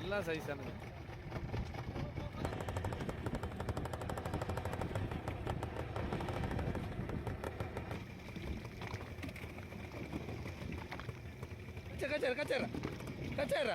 எல்லா சைஸானுங்க. கச்சேர கச்சேர கச்சேர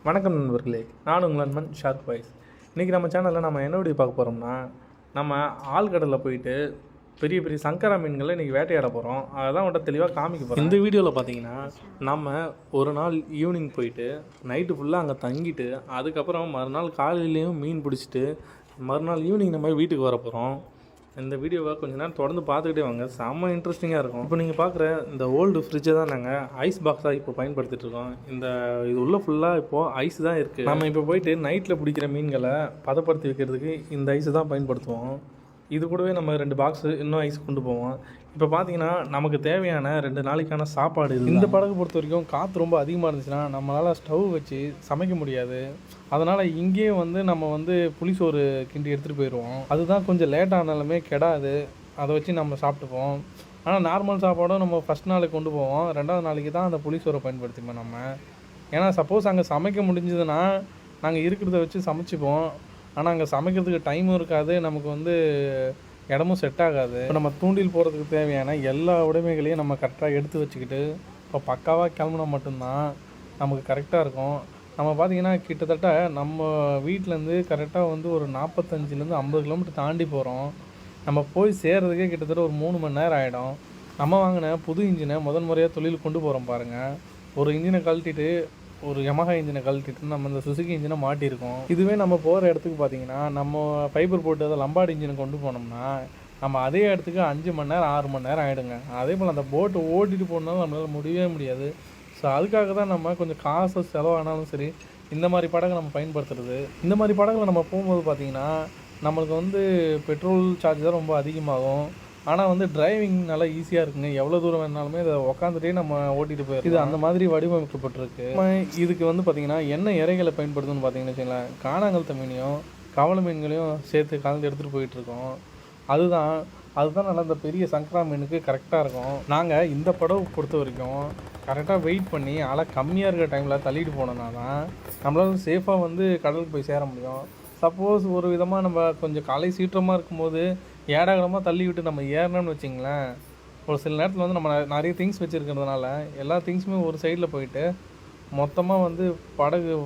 வணக்கம் நண்பர்களே, நான் உங்கள் நண்பன் ஷார்க் பாய்ஸ். இன்றைக்கி நம்ம சேனலில் நம்ம என்ன வீடியோ பார்க்க போகிறோம்னா, நம்ம ஆழ்கடலில் போயிட்டு பெரிய பெரிய சங்கரா மீன்களை இன்றைக்கி வேட்டையாட போகிறோம். அதான் மட்டும் தெளிவாக காமிக்க போகிறோம். இந்த வீடியோவில் பார்த்தீங்கன்னா நம்ம ஒரு நாள் ஈவினிங் போயிட்டு நைட்டு ஃபுல்லாக அங்கே தங்கிட்டு அதுக்கப்புறம் மறுநாள் காலையிலையும் மீன் பிடிச்சிட்டு மறுநாள் ஈவினிங் நம்ம வீட்டுக்கு வர போகிறோம். இந்த வீடியோவை கொஞ்சம் நேரம் தொடர்ந்து பார்த்துக்கிட்டே வாங்க, செம்ம இன்ட்ரெஸ்டிங்காக இருக்கும். இப்போ நீங்கள் பார்க்குற இந்த ஓல்டு ஃப்ரிட்ஜை தான் நாங்கள் ஐஸ் பாக்ஸாக இப்போ பயன்படுத்திட்டு இருக்கோம். இது உள்ள ஃபுல்லாக இப்போது ஐஸ் தான் இருக்குது. நம்ம இப்போ போயிட்டு நைட்டில் பிடிக்கிற மீன்களை பதப்படுத்தி வைக்கிறதுக்கு இந்த ஐஸை தான் பயன்படுத்துவோம். இது கூடவே நம்ம 2 பாக்ஸு இன்னும் ஐஸ் கொண்டு போவோம். இப்போ பார்த்தீங்கன்னா நமக்கு தேவையான 2 நாளைக்கான சாப்பாடு. இந்த படகு பொறுத்த வரைக்கும் காற்று ரொம்ப அதிகமாக இருந்துச்சுன்னா நம்மளால் ஸ்டவ் வச்சு சமைக்க முடியாது. அதனால் இங்கேயே நம்ம புளிசோறு கிண்டி எடுத்துகிட்டு போயிடுவோம். அதுதான் கொஞ்சம் லேட் ஆனாலுமே கெடாது, அதை வச்சு நம்ம சாப்பிட்டுப்போம். ஆனால் நார்மல் சாப்பாடும் நம்ம ஃபஸ்ட் நாளைக்கு கொண்டு போவோம், 2வது நாளைக்கு தான் அந்த புளிசோரை பயன்படுத்திப்போம் நம்ம. ஏன்னா சப்போஸ் அங்கே சமைக்க முடிஞ்சதுன்னா நாங்கள் இருக்கிறத வச்சு சமைச்சிப்போம். ஆனால் அங்கே சமைக்கிறதுக்கு டைமும் இருக்காது, நமக்கு இடமும் செட் ஆகாது. இப்போ நம்ம தூண்டில் போகிறதுக்கு தேவையான எல்லா உடைமைகளையும் நம்ம கரெக்டாக எடுத்து வச்சுக்கிட்டு இப்போ பக்காவாக கிளம்புனா மட்டும்தான் நமக்கு கரெக்டாக இருக்கும். நம்ம பார்த்திங்கன்னா கிட்டத்தட்ட நம்ம வீட்டிலேருந்து கரெக்டாக ஒரு 45லேருந்து 50 கிலோமீட்டர் தாண்டி போகிறோம். நம்ம போய் சேர்கிறதுக்கே கிட்டத்தட்ட ஒரு 3 மணி நேரம் ஆகிடும். நம்ம வாங்கின புது இன்ஜினை முதல் முறையாக தொழில் கொண்டு போகிறோம் பாருங்கள். ஒரு இன்ஜினை கழட்டிட்டு ஒரு யமஹா இன்ஜினை கழட்டிட்டு நம்ம இந்த சுசுகி இன்ஜினை மாட்டியிருக்கோம். இதுவே நம்ம போகிற இடத்துக்கு பார்த்திங்கன்னா நம்ம ஃபைபர் போட்டு அதை லம்பாடி இன்ஜினை கொண்டு போனோம்னா நம்ம அதே இடத்துக்கு 5 மணி நேரம் 6 மணி நேரம் ஆகிடுங்க. அதே போல் அந்த போட்டு ஓட்டிகிட்டு போனாலும் நம்மளால் முடியவே முடியாது. ஸோ அதுக்காக தான் நம்ம கொஞ்சம் காசு செலவானாலும் சரி இந்த மாதிரி படகு நம்ம பயன்படுத்துறது. இந்த மாதிரி படகுல நம்ம போகும்போது பார்த்திங்கன்னா நம்மளுக்கு பெட்ரோல் சார்ஜ் தான் ரொம்ப அதிகமாகும். ஆனால் டிரைவிங் நல்லா ஈஸியாக இருக்குங்க. எவ்வளோ தூரம் வேணாலுமே இதை உக்காந்துட்டே நம்ம ஓட்டிகிட்டு போயிடும். இது அந்த மாதிரி வடிவமைக்கப்பட்டிருக்கு. இதுக்கு பார்த்திங்கன்னா என்ன இறைகளை பயன்படுத்துன்னு பார்த்தீங்கன்னு வச்சுங்களேன், காணாங்கழுத்த மீனையும் கவலை மீன்களையும் சேர்த்து கலந்து எடுத்துகிட்டு போயிட்டுருக்கோம். அதுதான் நல்லா இந்த பெரிய சங்கரா மீனுக்கு கரெக்டாக இருக்கும். நாங்கள் இந்த படவை பொறுத்த வரைக்கும் கரெக்டாக வெயிட் பண்ணி அலை கம்மியாக இருக்கிற டைமில் தள்ளிட்டு போனோம்னா தான் நம்மளால் சேஃபாக கடலுக்கு போய் சேர முடியும். சப்போஸ் ஒரு விதமாக நம்ம கொஞ்சம் காலை சீற்றமாக இருக்கும்போது ஏடாகலமாக தள்ளி விட்டு நம்ம ஏறணும்னு வச்சிங்களேன், ஒரு சில நேரத்தில் நம்ம நிறைய திங்ஸ் வச்சுருக்கிறதுனால எல்லா திங்ஸுமே ஒரு சைடில் போயிட்டு மொத்தமாக படகு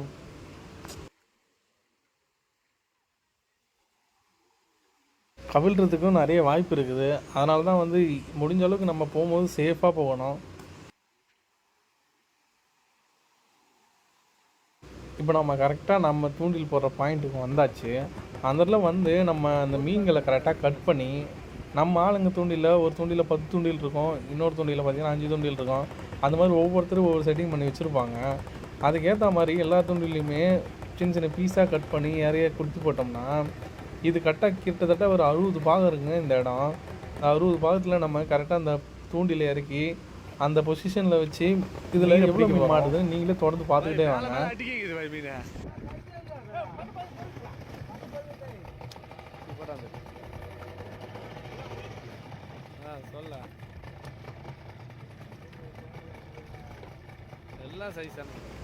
கவிழ்கிறதுக்கும் நிறைய வாய்ப்பு இருக்குது. அதனால தான் முடிஞ்ச அளவுக்கு நம்ம போகும்போது சேஃபாக போகணும். இப்போ நம்ம கரெக்டாக நம்ம தூண்டில் போடுற பாயிண்ட்டுக்கு வந்தாச்சு. அதில் நம்ம அந்த மீன்களை கரெக்டாக கட் பண்ணி நம்ம ஆளுங்க தூண்டில் ஒரு தூண்டில் 10 தூண்டில் இருக்கும், இன்னொரு தூண்டில் பார்த்திங்கன்னா 5 தூண்டில் இருக்கும். அந்த மாதிரி ஒவ்வொருத்தரும் ஒவ்வொரு செட்டிங் பண்ணி வச்சுருப்பாங்க. அதுக்கேற்ற மாதிரி எல்லா தூண்டிலையுமே சின்ன சின்ன பீஸாக கட் பண்ணி நிறைய கொடுத்து போட்டோம்னா இது கிட்டத்தட்ட ஒரு 60 பாகம் இருக்குங்க இந்த இடம். 60 பாகத்தில் நம்ம கரெக்டாக அந்த தூண்டில் இறக்கி அந்த பொசிஷனில் வச்சு இதில் எவ்வளோ மீன் மாட்டுது நீங்களே தொடர்ந்து பார்த்துக்கிட்டே வாங்க.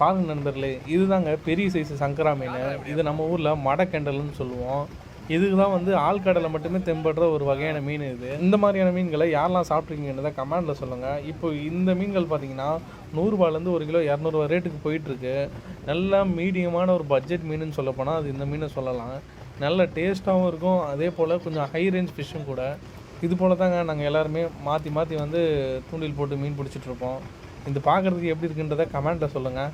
பாருங்க நண்பர்களே, இதுதாங்க பெரிய சைஸ் சங்கரா மீன். இது நம்ம ஊரில் மடக்கெண்டல்னு சொல்லுவோம். இதுக்கு தான் ஆழ்கடலை மட்டுமே தென்படுற ஒரு வகையான மீன் இது. இந்த மாதிரியான மீன்களை யாரெல்லாம் சாப்பிட்ருக்கீங்கன்னு தான் கமெண்டில் சொல்லுங்கள். இப்போ இந்த மீன்கள் பார்த்திங்கன்னா 100 ரூபாயிலேருந்து 1 கிலோ 200 ரூபா ரேட்டுக்கு போயிட்டுருக்கு. நல்லா மீடியமான ஒரு பட்ஜெட் மீனுன்னு சொல்லப்போனால் அது இந்த மீனை சொல்லலாம். நல்ல டேஸ்ட்டாகவும் இருக்கும், அதே போல் கொஞ்சம் ஹை ரேஞ்ச் ஃபிஷ்ஷும் கூட. இது போல் தாங்க நாங்கள் எல்லாருமே மாற்றி மாற்றி தூண்டில் போட்டு மீன் பிடிச்சிட்ருப்போம். இது பார்க்குறதுக்கு எப்படி இருக்குன்றதை கமெண்ட்டில் சொல்லுங்கள்.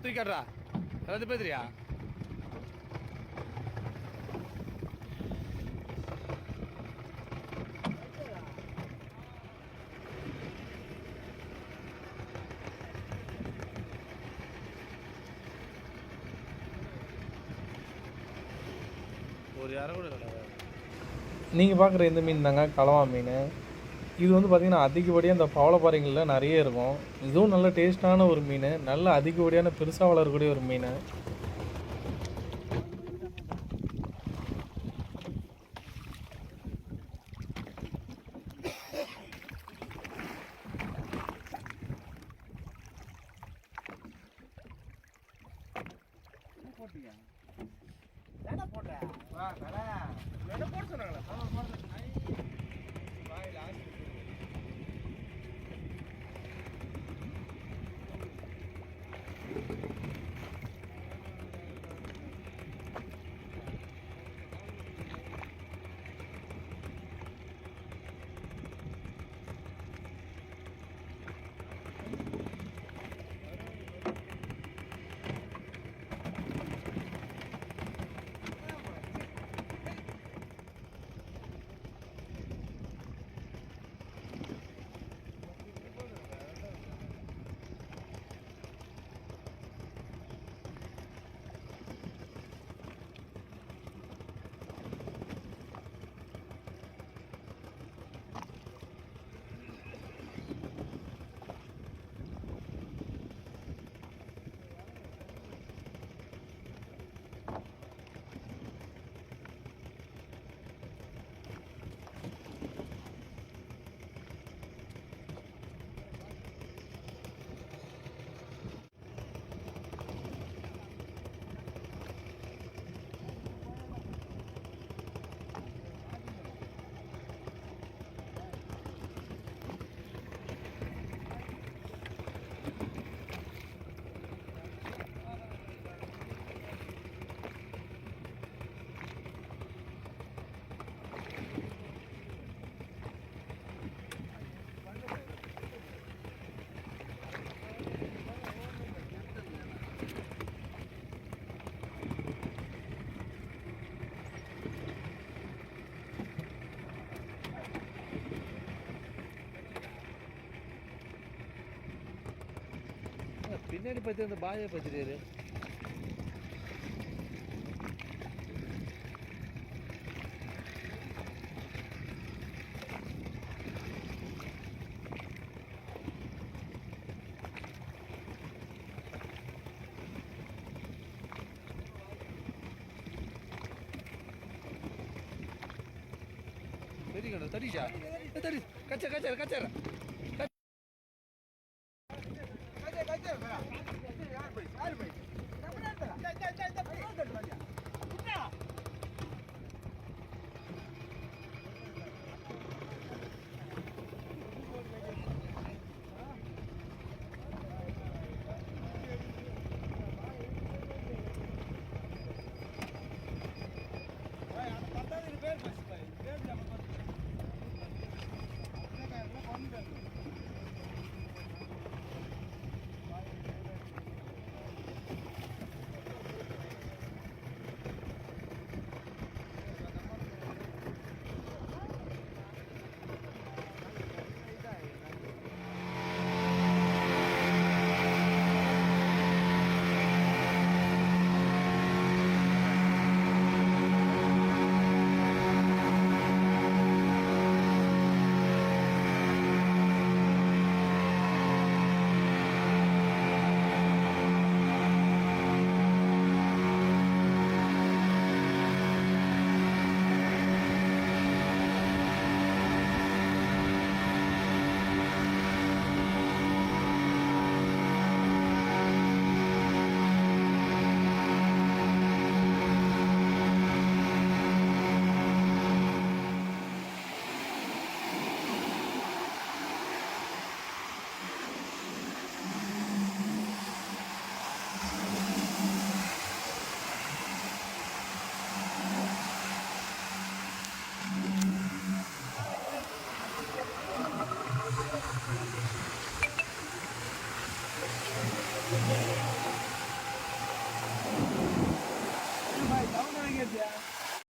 தூக்கிடுறா எல்லாத்தையும் பேசுறியா? ஒரு யாரை கூட கிடையாது. நீங்கள் பார்க்குற இந்த மீன் தாங்க கலவா மீன். இது வந்து பார்த்திங்கன்னா அதிகப்படியாக இந்த பவளப்பாறைங்களில் நிறைய இருக்கும். இதுவும் நல்ல டேஸ்ட்டான ஒரு மீன், நல்ல அதிகப்படியான பெருசாக வளரக்கூடிய ஒரு மீன். பின்னாடி பற்றி அந்த பாயை பற்றிட்டாரு. சரி கண்ணா தடிச்சா தடி கச்சர் கச்சர் கச்சர்